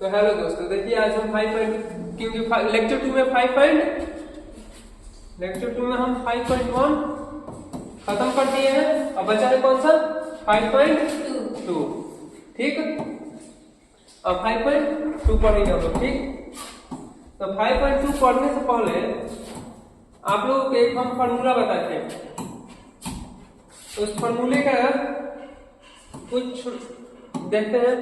तो हेलो दोस्तों, देखिए आज हम क्योंकि लेक्चर 2 में लेक्चर 2 में हम 5.1 खत्म कर दिए हैं। अब बचा है कौन सा 5.2। ठीक, अब 5.2 पढ़ेंगे हम लोग। ठीक, तो 5.2 पढ़ने से पहले आप लोगों को एक हम फॉर्मूला बताते हैं। उस फॉर्मूले का कुछ देखते हैं।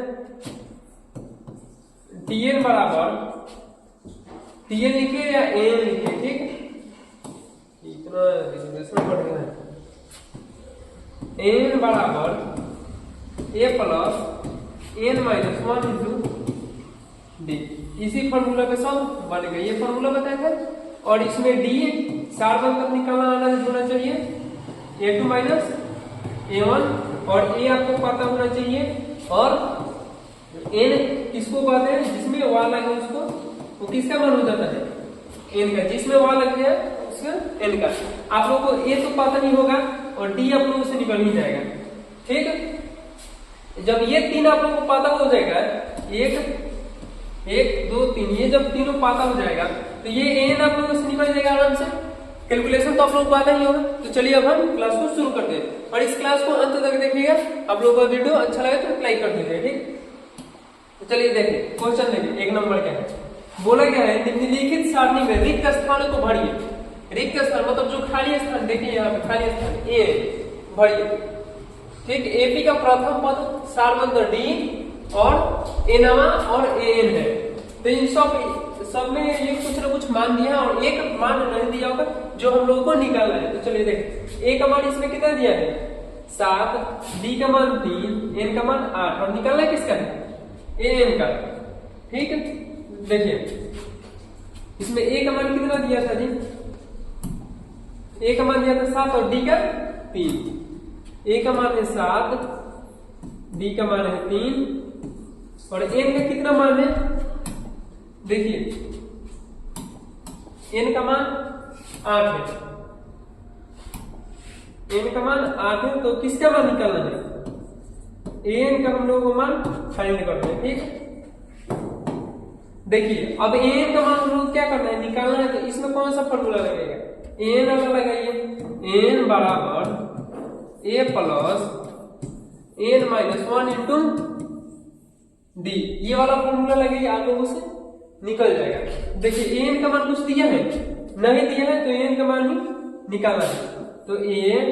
Tn बराबर Tn लिखे या An लिखे। ठीक, इतना रिजर्वेशन पढ़ना है। An बराबर A plus N minus 1 into D. इसी फॉर्मूला पे सब बनेगा। ये फॉर्मूला बताया था, और इसमें डी सार्वन तक निकालना आना होना चाहिए A2 माइनस A1, और A आपको पता होना चाहिए, और n किसको कहते हैं जिसमें y लगे उसको, वो किसका मान हो जाता है n का। जिसमें y लग गया उसका n का। आप लोगों को a तो पता नहीं होगा, और d आप लोगों से निकल ही जाएगा। ठीक, जब ये तीन आप लोगों को पता हो जाएगा, 1 2 3, ये जब तीनों पता हो जाएगा तो ये n आप लोगों से निकल जाएगा आराम से। कैलकुलेशन तो आप लोगों को आता ही होगा। तो चलिए अब हम क्लास को शुरू करते हैं, और इस क्लास को अंत तक देखिएगा। आप लोगों को वीडियो अच्छा लगे तो लाइक कर दीजिए। ठीक, तो चलिए देखिए क्वेश्चन देखिए। 1 नंबर क्या है, बोला क्या है, निम्नलिखित सारणी में रिक्त स्थानों को भरिए। रिक्त स्थान मतलब जो खाली स्थान, देखिए यहाँ पे खाली स्थान ए भरिए। ठीक, एपी का प्रथम पद सारबंध डी और एनवा और एन है। तो इन सब में ये कुछ ना कुछ मान दिया है, और एक मान नहीं दिया होगा जो हम लोगों को निकालना है। तो चलिए देखिए, ए का मान इसमें कितना दिया है 7, डी का मान 3, एन का मान 8, और निकालना किसका है एन का। ठीक, देखिए इसमें ए का मान कितना दिया था जी, ए का मान दिया था 7 और डी का 3। ए का मान है 7, डी का मान है 3, और एन का कितना मान है, देखिए एन का मान 8 है। एन का मान 8 है, तो किसका मान निकालना है, एन का हम लोग को मान फाइंड करते हैं। ठीक, देखिए अब एन का मान हम लोग क्या करना है, निकालना है। तो इसमें कौन सा फॉर्मूला लगेगा, एन वाला लगाइए। एन बराबर a plus n minus 1 into d, ये वाला फॉर्मूला लगाइए, आप लोगों से निकल जाएगा। देखिए एन का मान कुछ दिया है, नहीं दिया है, तो एन का मान ही निकालना है। तो एन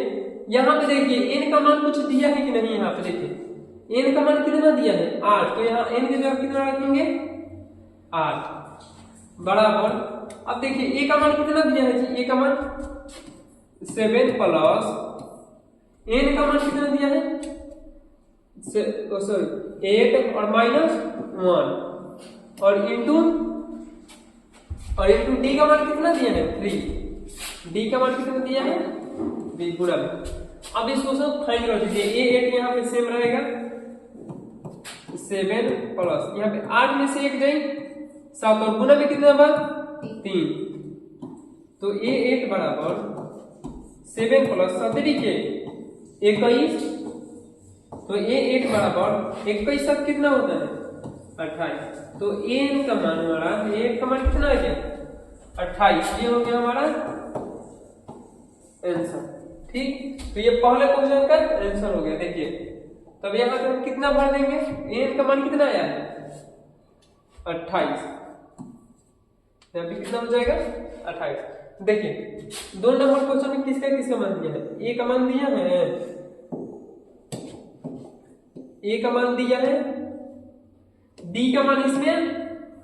यहाँ पे देखिए एन का मान कुछ दिया है कि नहीं, यहाँ पे देखिए एन का मान कितना दिया है 8, तो यहाँ एन की जगह कितना रखेंगे 8 बराबर। अब देखिए ए का मान कितना दिया है जी, ए का मान 7 प्लस एन का मान कितना दिया है 8 और माइनस 1, और इंटू डी का मान कितना दिया है 3, डी का मान कितना दिया है गुणा में। अब इसको सब फाइंड कर दीजिए। ए 8 यहाँ पे सेम रहेगा, 7 प्लस यहाँ पे 8 में से 1 जाए 7, और गुना में कितना बार 3, तो ए 8 बराबर 7 प्लस 7 के 21, तो ए 8 बराबर 21 7 कितना होता है 28। तो एन का मान हमारा, ए का मान कितना आ गया 28, ये हो गया हमारा आंसर। ठीक, तो ये पहले क्वेश्चन का आंसर हो गया। देखिए तब यहाँ पे हम कितना भर देंगे, एन का मान कितना आया है 28, यहाँ पे कितना हो जाएगा 28। देखिए 2 नंबर क्वेश्चन में किसका किसका मान दिया है, ए का मान दिया है, ए का मान दिया है, डी का मान इसमें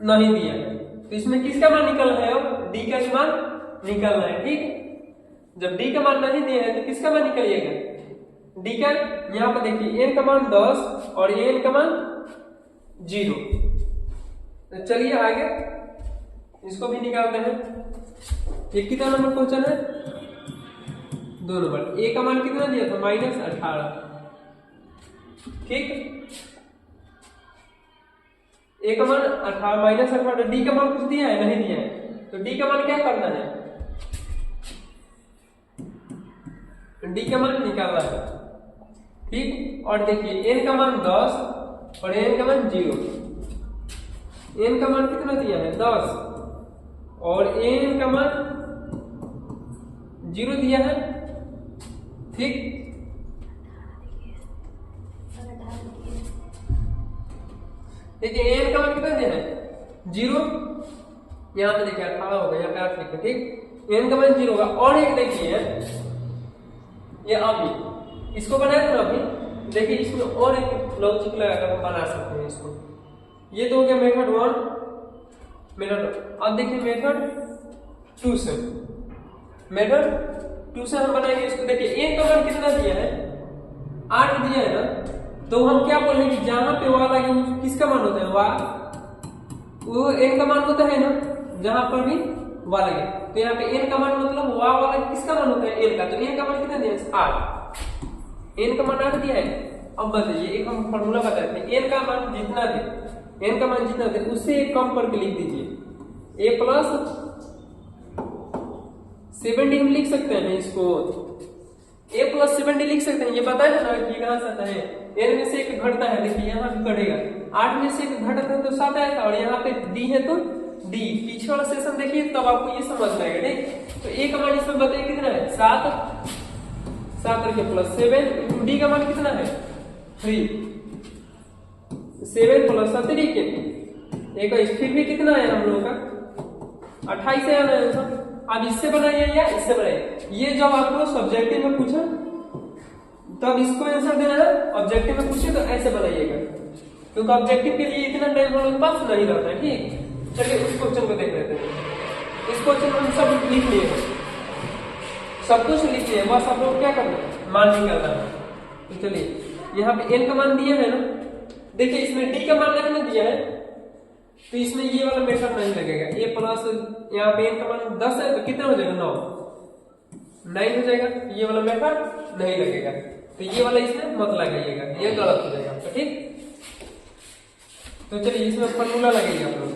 नहीं दिया है। तो इसमें किसका मान निकलना है, अब डी का मान निकलना है। ठीक, जब डी का मान नहीं दिया है तो किसका मान निकलिएगा, डी का। यहाँ पर देखिए एन का मान 10 और एन का मान 0। तो चलिए आगे इसको भी निकालते हैं। ये कितना नंबर क्वेश्चन है 2 नंबर। ए का मान कितना दिया था -18। ठीक, ए का मान 18 -18, डी का मान कुछ दिया है नहीं दिया है, तो डी का मान क्या करना है, डी का मान निकालना है। ठीक, और देखिए एन का मान 10 और एन का मान 0, n का मान कितना दिया है 10 और n का मान 0 दिया है। ठीक, देखिए n का मान कितना दिया है 0, यहाँ पे देखिए 18 होगा, यहाँ पे 8 लिखा। ठीक, n का मान 0 होगा। और एक देखिए ये अभी इसको बनाया था अभी, देखिए इसमें और एक लॉजिक लगाकर हम बना सकते हैं इसको। ये तो हो गया मेथड 1, मेथड। अब देखिए मेथड 2 से, मेथड 2 से हम बनाएंगे इसको। देखिए n का मान कितना दिया है 8 दिया है ना, तो हम क्या बोलेंगे कि जहां पे y लगे किसका मान होता है y, वो n का मान होता है ना जहां पर भी y लगे। तो यहाँ पे n का मान मतलब y वाला किसका मान होता है n का, तो n का मान कितना दिया है 8, n का मान 8 दिया है। अब बताइए एक हम फॉर्मूला बताते हैं, n का मान जितना दे, n का मान जितना दे उससे एक कम करके लिख दीजिए, a प्लस 70 हम लिख सकते हैं इसको, a प्लस 70 लिख सकते हैं। ये बताया ना कि कहां से आता है, n में से एक घटता है, देखिए यहाँ भी कटेगा, 8 में से एक घटता है तो 7 आया था, और यहाँ पे d है तो d, पीछे वाला सेशन देखिए तब आपको ये समझ में आएगा। ठीक, तो a का मान इसमें बताइए कितना है 7, 7 करके प्लस 7, d का मान कितना है 3, 7 प्लस 7 के एक, फिर भी कितना है हम लोगों का 28 है ना आंसर। अब इससे बनाइए या इससे बनाइए, ये जब आपको सब्जेक्टिव में पूछा तब इसको आंसर देना है, ऑब्जेक्टिव में पूछे तो ऐसे बनाइएगा, क्योंकि ऑब्जेक्टिव के लिए इतना टाइम हम लोग के पास नहीं रहता है। ठीक, चलिए उस क्वेश्चन को देख लेते हैं। इस क्वेश्चन में हम सब लिख लिए हैं, सब कुछ लिख लिए, बस आप लोग क्या करना है मान निकालना है। तो चलिए यहाँ पे n का मान दिया है ना, देखिए इसमें d का मान नहीं दिया है तो इसमें ये वाला मेथड नहीं लगेगा। a प्लस यहाँ पे n का मान 10 है तो कितना हो जाएगा 9 हो जाएगा, ये वाला मेथड नहीं लगेगा। तो ये वाला इसमें मत लगाइएगा, ये गलत हो जाएगा आपका। ठीक, तो चलिए इसमें फॉर्मूला लगेगा आप लोग,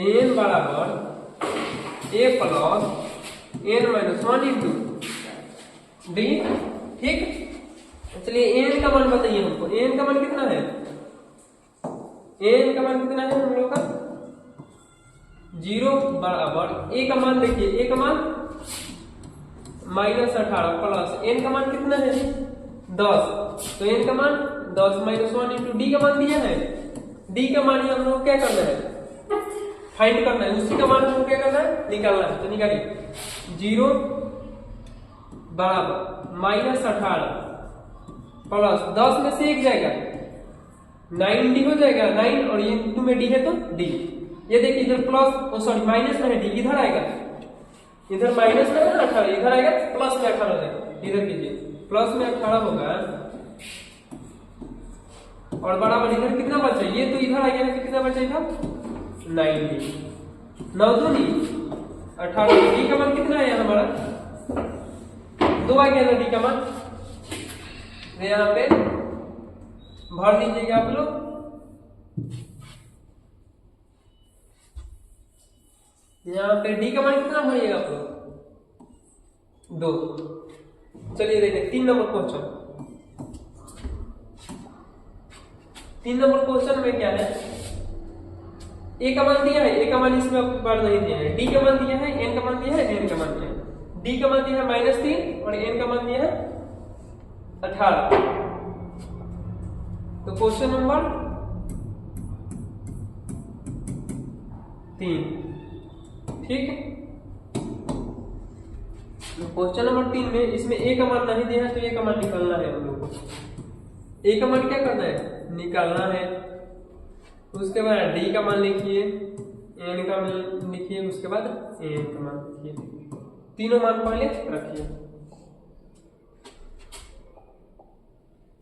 n बराबर a plus n minus 1 into d। ठीक, चलिए n का मान बताइए हमको, n का मान कितना है, n का मान कितना है हम लोग का 0 बराबर a का मान देखिए, a का मान -18 प्लस n का मान कितना है 10, तो n का मान 10 माइनस 1 इंटू d का मान दिया है, d का मान हम लोग क्या करना है फाइंड करना है, उसी का मान हम लोग क्या करना है निकालना है। तो निकालिए 0 बराबर -18 प्लस 10 में से एक जाएगा 9d हो जाएगा, 9 और ये 2 में d है तो d। ये देखिए इधर प्लस सॉरी माइनस में है d, इधर आएगा, इधर माइनस में है 18, इधर आएगा प्लस में 18 हो जाएगा। इधर कीजिए प्लस में 18 होगा और बराबर इधर कितना बचा, ये तो इधर आ गया तो कितना बचेगा 9d, 9 दूनी 18, d का मान कितना है हमारा 2 आ गया ना d का मान, यहाँ पे भर लीजिएगा आप लोग। यहाँ पे d का मान कितना भरिएगा आप लोग 2। चलिए देखिए 3 नंबर क्वेश्चन, 3 नंबर क्वेश्चन में क्या है, a का मान दिया है, a का मान इसमें आपको बार नहीं दिया है, d का मान दिया है, n का मान दिया है, n का मान दिया है, d का मान दिया है -3 और n का मान दिया है 18। तो क्वेश्चन नंबर 3, ठीक है। क्वेश्चन नंबर 3 में इसमें a का मान नहीं दिया है तो a का मान निकालना है हम लोग को। a का मान क्या करना है निकालना है, उसके बाद d का मान लिखिए, n का मान लिखिए, उसके बाद n का मान लिखिए, तीनों मान पहले रखिए।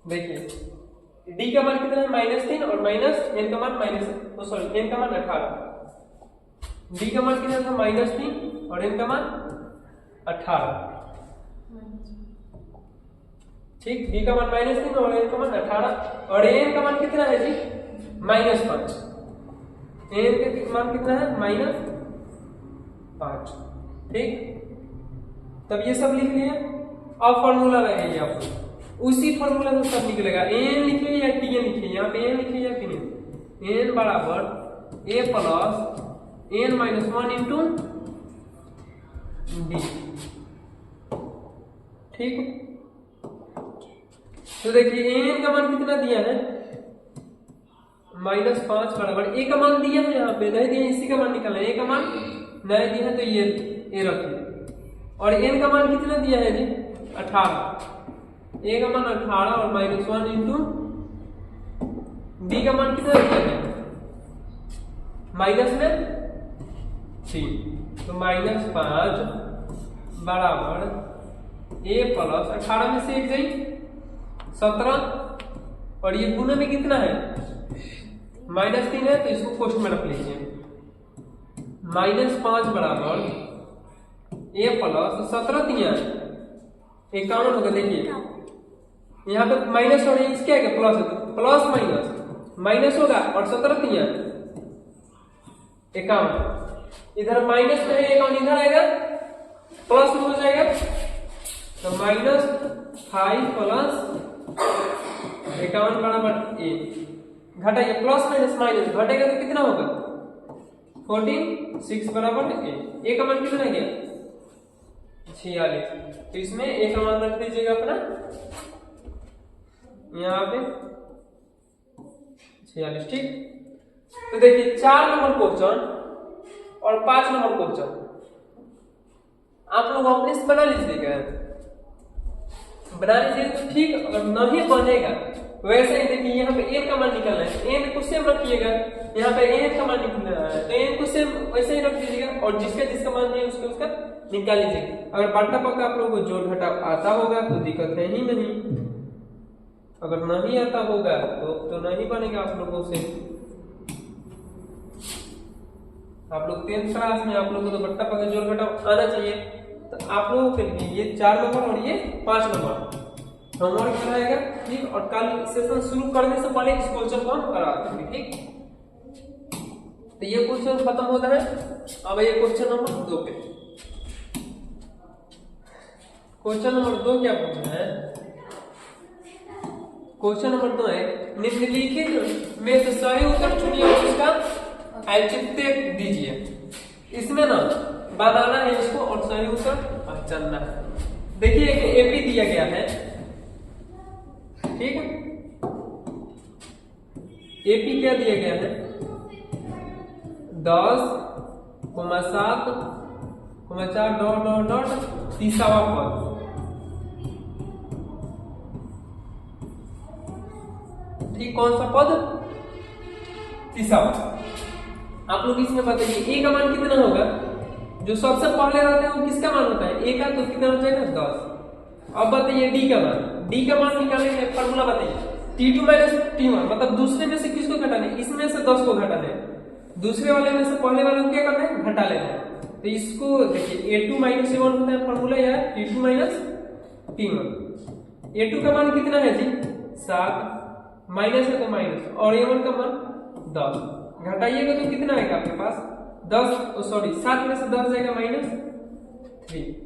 देखिए d का मान कितना है -3 और माइनस n का मान सॉरी n का मान 18, d का मान कितना था -3 और n का मान 18। ठीक, d का मान -3 और n का मान 18 और n का मान कितना है जी -5, n का मान कितना है -5। ठीक, तब ये सब लिख लिए। अब फॉर्मूला लगाइए आप, उसी फॉर्मूला में सब निकलेगा, n लिखिए या tn लिखिए, यहाँ पे n लिखिए या tn, n बराबर a plus n minus 1 into D. ठीक, तो देखिए n का मान कितना दिया है, -5 बराबर a का मान दिया है, यहाँ पे नहीं दिया, इसी का मान निकालना है। a का मान नहीं दिया है तो ये a रखिए, और n का मान कितना दिया है जी 18, a का मान 18 और -1 इंटू d का मान कितना दिया है माइनस में 3, तो -5 बराबर a प्लस 18 में से 1 गई 17, और ये गुना में कितना है -3 है, तो इसको क्वेश्चन में रख लीजिए। -5 बराबर a प्लस 17 दिया 51 होगा। देखिए यहाँ पे माइनस और इस क्या है प्लस, प्लस माइनस माइनस होगा, और 17 दिया 51, इधर माइनस में है 51, इधर आएगा प्लस में हो जाएगा, तो -5 प्लस 51 बराबर a, घटाइए प्लस माइनस माइनस घटेगा तो कितना होगा 14, 6 बराबर a का मान कितना गया 46, तो इसमें a का मान रख दीजिएगा अपना यहाँ पे 46। ठीक, तो देखिए 4 नंबर क्वेश्चन और 5 नंबर क्वेश्चन आप लोग अपने से बना लीजिएगा, बना लीजिए तो ठीक, अगर नहीं बनेगा वैसे ही देखिए यहाँ पे n का मान निकालना है, n को सेम रखिएगा, यहाँ पे n का मान निकालना है तो n को सेम वैसे ही रख दीजिएगा, और जिसका जिसका मान दिया उसका उसका निकाल लीजिएगा। अगर बट्टा पक्का आप लोगों को जोड़ घटाव आता होगा तो दिक्कत है ही नहीं, अगर नहीं आता होगा तो नहीं बनेगा आप लोगों से। आप लोग 10th क्लास में आप लोगों को तो बट्टा पक्का जोड़ घटाव आना चाहिए, तो आप लोगों के लिए ये 4 नंबर और ये 5 नंबर होमवर्क रहेगा। ठीक, और कल सेशन शुरू करने से पहले इस क्वेश्चन को हम कराते हैं। ठीक, तो ये क्वेश्चन खत्म होता है। अब ये क्वेश्चन नंबर 2 पे, क्वेश्चन नंबर 2 क्या पूछना है, क्वेश्चन नंबर 2 है निम्नलिखित में से सही उत्तर चुनिए और उसका औचित्य दीजिए। इसमें ना बनाना है इसको और सही उत्तर पहचानना है। देखिए एपी दिया गया है, ठीक है, एपी क्या दिया गया है 10,7,4 तीसरा पद, ठीक, कौन सा पद तीसरा। आप लोग इसमें बताइए ए का मान कितना होगा, जो सबसे पहले रहता है वो किसका मान होता है ए का, तो कितना हो जाएगा 10। अब बताइए डी का मान, डी का मान निकालने का फॉर्मूला बताइए T2 माइनस T1, मतलब दूसरे में से किसको घटाना है, इसमें से 10 को घटाना है, दूसरे वाले में से पहले वाले को क्या करना है घटा लेना है। तो इसको देखिए A2 माइनस A1 होता है फॉर्मूला, या T2 माइनस T1। A2 का मान कितना है जी 7, माइनस है तो माइनस, और A1 का मान 10, घटाइएगा तो कितना आएगा आपके पास 10, सॉरी 7 में से 10 जाएगा -3,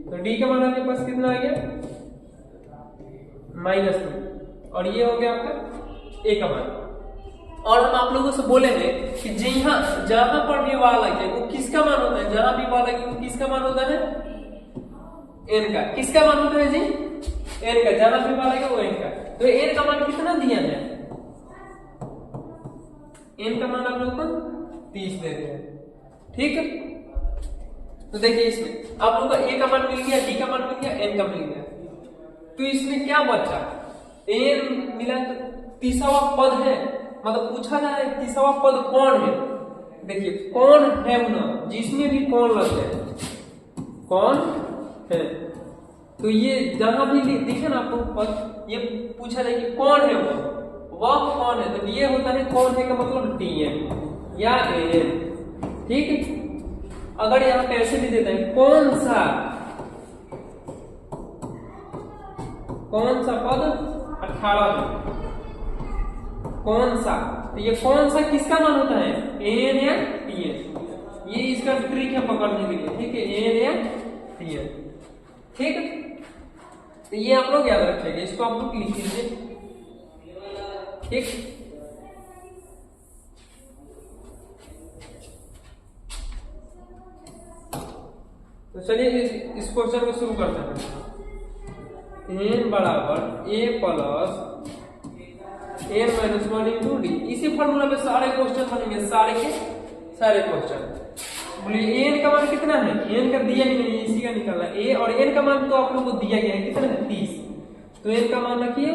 तो डी का मान आपके पास कितना आ गया -2, और ये हो गया आपका ए का मान। और हम आप लोगों से बोले हैं कि जहां पर भी वाला लगे वो किसका मान होता है, जहां भी वाला लगे वो किसका मान होता है एन का, किसका मान होता है जी एन का, जहां भी वाला लगे वो एन का। तो एन का मान कितना दिया है, एन का मान आप लोगों को 30 देते हैं। ठीक है, तो देखिए इसमें आप लोगों को ए का मान मिल गया, डी का मान मिल गया, एन का मिल गया, तो इसमें क्या बचा एन मिला तो तीसरा पद है, मतलब पूछा जाए तीसरा पद कौन है। देखिए कौन है ना, जिसमें भी कौन लगता है कौन है, तो ये जहां भी दिखे ना आपको पद, ये पूछा जाए कि कौन है वह कौन है, तो ये होता है कौन है का मतलब टीएन या एन। ठीक है, अगर यहाँ पे ऐसे भी देते हैं कौन सा पद 18 में कौन सा, तो ये कौन सा किसका मान होता है एन या टीएन, ये इसका ट्रिक है पकड़ने के लिए। ठीक है, एन या टीएन। ठीक है, तो ये आप लोग याद रखिएगा, इसको आप लोग लिख लीजिए। ठीक, तो चलिए इस क्वेश्चन को शुरू करते हैं। n बराबर a plus n minus 1 into D. इसी फॉर्मूला में सारे क्वेश्चन बनेंगे, सारे के सारे क्वेश्चन। बोलिए n का मान कितना है, n का दिया ही नहीं, इसी का निकालना है। a और n का मान तो आप लोगों को दिया गया है, कितना है 30। तो n का मान रखिए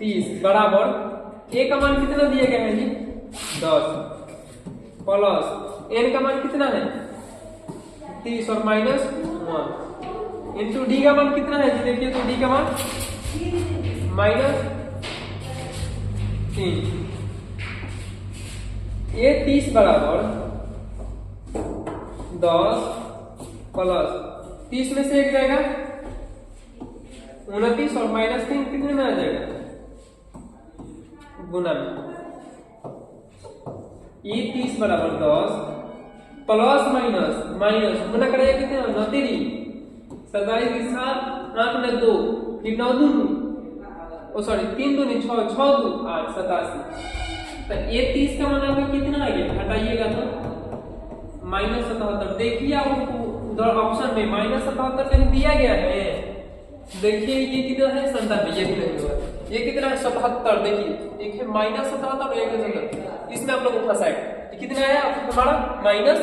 30 बराबर a का मान कितना दिया गया है जी 10 प्लस n का मान कितना है 30 और माइनस 1 इंटू डी का मान कितना है जी, देखिए तो डी का मान माइनस 3। ये 30 बराबर 10 प्लस 30 में से एक जाएगा 29 और माइनस 3 कितने में आ जाएगा गुना में। ये 30 बराबर 10 प्लस माइनस माइनस गुना करेगा कितना 29 27 के साथ 8 में 2 फिर 9 दूनी ओ सॉरी 3 दूनी 6 6 2 8 87। तो ये 30 का मान आपका कितना आ गया, हटाइएगा तो माइनस 77। देखिए आपको उधर ऑप्शन में माइनस 77 कहीं दिया गया है, देखिए ये कितना है 97, ये भी नहीं होगा। ये कितना है 77, देखिए एक है माइनस 77 और एक है 77, इसमें आप लोग को फंसा है। कितना है हमारा माइनस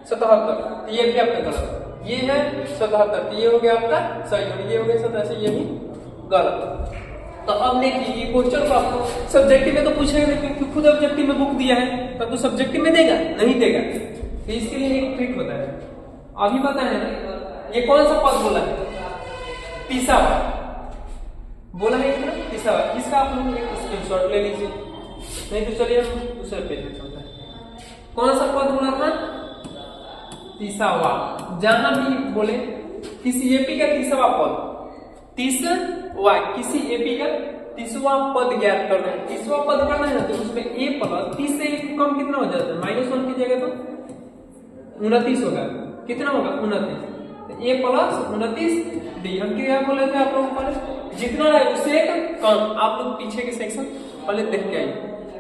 77, ये भी आपका गलत। ये है 77, ये हो गया आपका सही और ये हो गया 87, ये भी गलत। तो अब देखिए ये क्वेश्चन को आपको सब्जेक्टिव में तो पूछेगा नहीं, क्योंकि खुद ऑब्जेक्टिव में बुक दिया है, तब तो सब्जेक्टिव में देगा नहीं देगा। तो इसके लिए एक ट्रिक होता है, अभी पता है ये कौन सा पद बोला है, तीसरा बोला है इतना तीसरा। इसका आप लोग एक स्क्रीनशॉट ले लीजिए, नहीं तो चलिए हम दूसरे पेज में चलते हैं। कौन सा पद बोला था तीसरा। जहां भी बोले किसी एपी का तीसरा पद, तीसरा किसी एपी का तीसरा पद ज्ञात करना है, तीसरा पद करना है तो उसमें a प्लस 30 से कम कितना हो जाता है -1 की जगह तो 29 होगा, कितना होगा 29। तो a प्लस 29 डी हम क्या बोले थे आप लोगों को, जितना है उससे एक कम। आप लोग पीछे के सेक्शन पहले देख के आइए,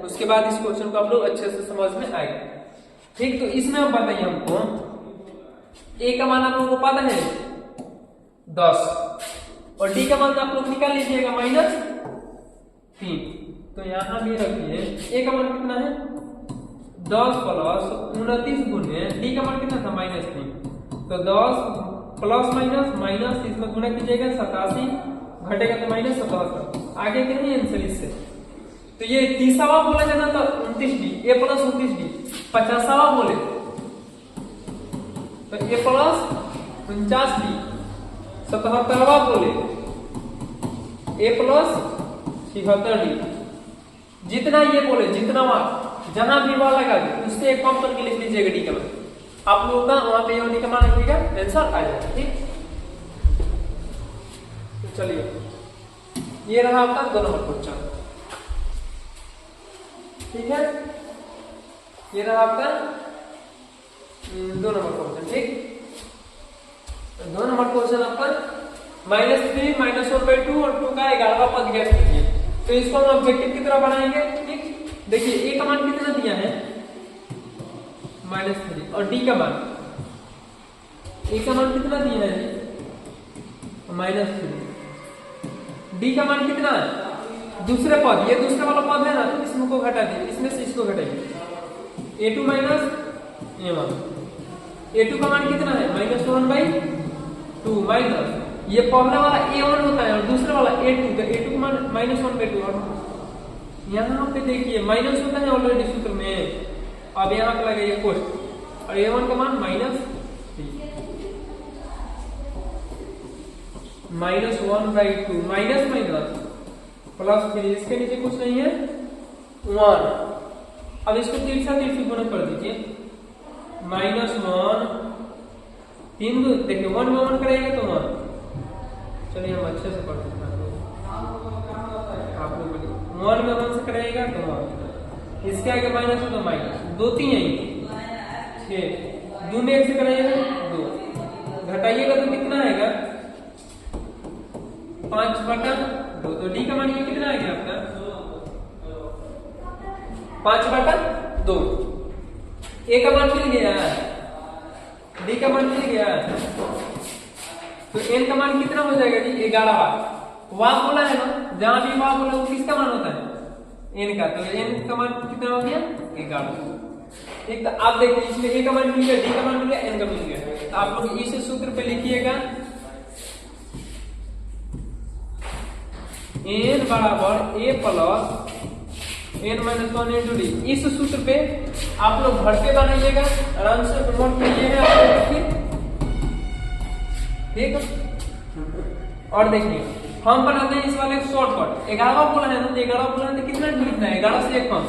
उसके बाद इस क्वेश्चन को आप लोग अच्छे से समझ में आएगा। ठीक, तो इसमें आप बताइए हमको a का मान आप लोगों को पता है 10 और डी का मान आप लोग निकाल लीजिएगा -3। तो यहां भी रखिए ए का मान कितना है 10 प्लस 29 गुने डी का मान कितना था -3। तो 10 प्लस माइनस माइनस इसमें गुना कीजिएगा 87 घटेगा तो -77, आगे के नहीं आंसर इससे। तो ये 30वां बोला जाना था 29 डी, ए प्लस 29 डी। 50वां बोले तो ए प्लस 49 डी। 77वां बोले a प्लस 76 डी। जितना ये बोले जितना जहां भी वाला लगा उससे एक कम करके लिख लीजिएगा डी का मान, आप लोगों का वहां पे डी का मान रखिएगा, आंसर आ जाएगा। ठीक, तो चलिए ये रहा आपका 2 नंबर क्वेश्चन। ठीक है, ये रहा आपका 2 नंबर क्वेश्चन। ठीक, 2 नंबर क्वेश्चन आपका -3 -1/2 और 2 का 11वां पद ज्ञात कीजिए। तो इसको हम ऑब्जेक्टिव की तरह बनाएंगे। ठीक, देखिए ए का मान कितना दिया है -3 और डी का मान, ए का मान कितना दिया है -3, डी का मान कितना है दूसरे पद, ये दूसरे वाला पद है ना, इसमें को घटा दीजिए, इसमें से इसको घटाइए a2 माइनस a1। a2 का मान कितना है -1/2 माइनस ये पहला वाला a1 होता है और दूसरा वाला a2, तो a2 का मान -1/2 और यहाँ पे देखिए माइनस होता है ऑलरेडी सूत्र में, अब यहाँ पे लगाइए कोष्ठ और a1 का मान -1/2 माइनस माइनस प्लस 3, इसके नीचे कुछ नहीं है 1। अब इसको तिरछा गुना कर दीजिए -1 3 देखिए 1 में 1 करेंगे तो 1। चलिए हम अच्छे से पढ़ सकते हैं, आप लोग 1 में 1 से करेगा तो 1, इसके आगे माइनस है तो माइनस 2 3 आएंगे 6, 2 में 1 से करेगा 2, घटाइएगा तो कितना आएगा 5/2। तो डी का मान ये कितना आ गया आपका 5/2। ए का मान मिल गया, डी का मान मिल गया। तो एन का मान कितना हो जाएगा जी 11 वाट बोला है ना, जहां भी वाट बोला वो किसका मान होता है एन का, तो एन का मान कितना हो गया 11। ठीक, तो आप देखिए इसमें ए का मान मिल गया, डी का मान मिल गया, एन का मिल गया। तो आप लोग इस सूत्र पे लिखिएगा एन बराबर a plus n minus 1 into d. इस सूत्र पे आप लोग भर के बनाइएगा आराम से, नोट में ये है आप लोग फिर। ठीक, और देखिए हम बनाते हैं इस वाले शॉर्टकट। 11 बोला है ना, तो 11 बोला है तो कितना लिखना है 11 से 1 कम,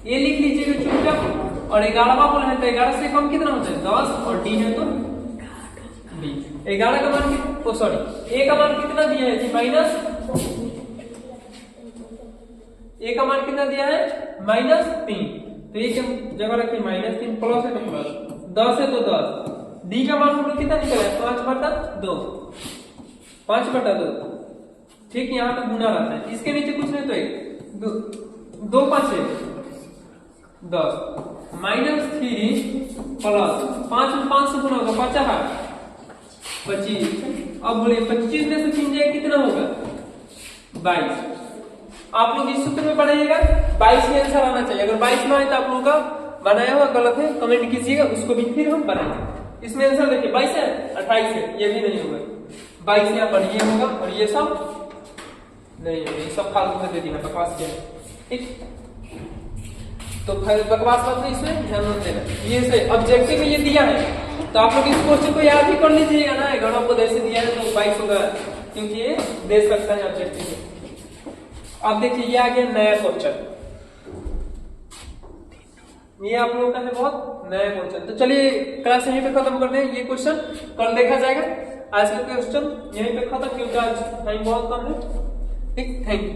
ये लिख लीजिएगा चुपचाप। और 11 बोला है तो 11 से कम कितना होता है 10, और डी है तो डी। 11 का मान सॉरी ए का मान कितना दिया है जी माइनस, ए का मान कितना दिया है -3, तो ये जगह रखिए -3, प्लस है तो प्लस, 10 है तो 10। डी का मान हम लोग कितना निकला है 5/2, 5/2। ठीक, यहाँ पे गुना रहता है, इसके नीचे कुछ नहीं तो 1 2 5 है 10 -3 प्लस 5 में 5 से गुना होगा 5 है 25। अब बोलिए 25 में से 3 जाए कितना होगा 22। आप लोग इस सूत्र में पढ़ाइएगा 22 में आंसर आना चाहिए। अगर 22 में आए तो आप लोगों का बनाया हुआ गलत है, कमेंट कीजिएगा, उसको भी फिर हम बनाएंगे। इसमें आंसर देखिए 22 है 28 है, ये भी नहीं होगा 22 यहाँ पर ये होगा, और ये सब नहीं होगा, ये सब फालतू में दे दिया बकवास किया। ठीक, तो बकवास बात नहीं, इसमें ध्यान मत देना। ये से ऑब्जेक्टिव में ये दिया है तो आप लोग इस क्वेश्चन को याद ही कर लीजिएगा ना, 11 को ऐसे दिया है तो 22 होगा, क्योंकि ये दे सकता है ऑब्जेक्टिव में। अब देखिए ये आ गया नया क्वेश्चन, ये आप लोगों का है बहुत नया क्वेश्चन। तो चलिए क्लास यहीं पे खत्म करते हैं, ये क्वेश्चन कल देखा जाएगा। आज का क्वेश्चन यहीं पे खत्म, क्योंकि आज टाइम बहुत कम है। ठीक, थैंक यू।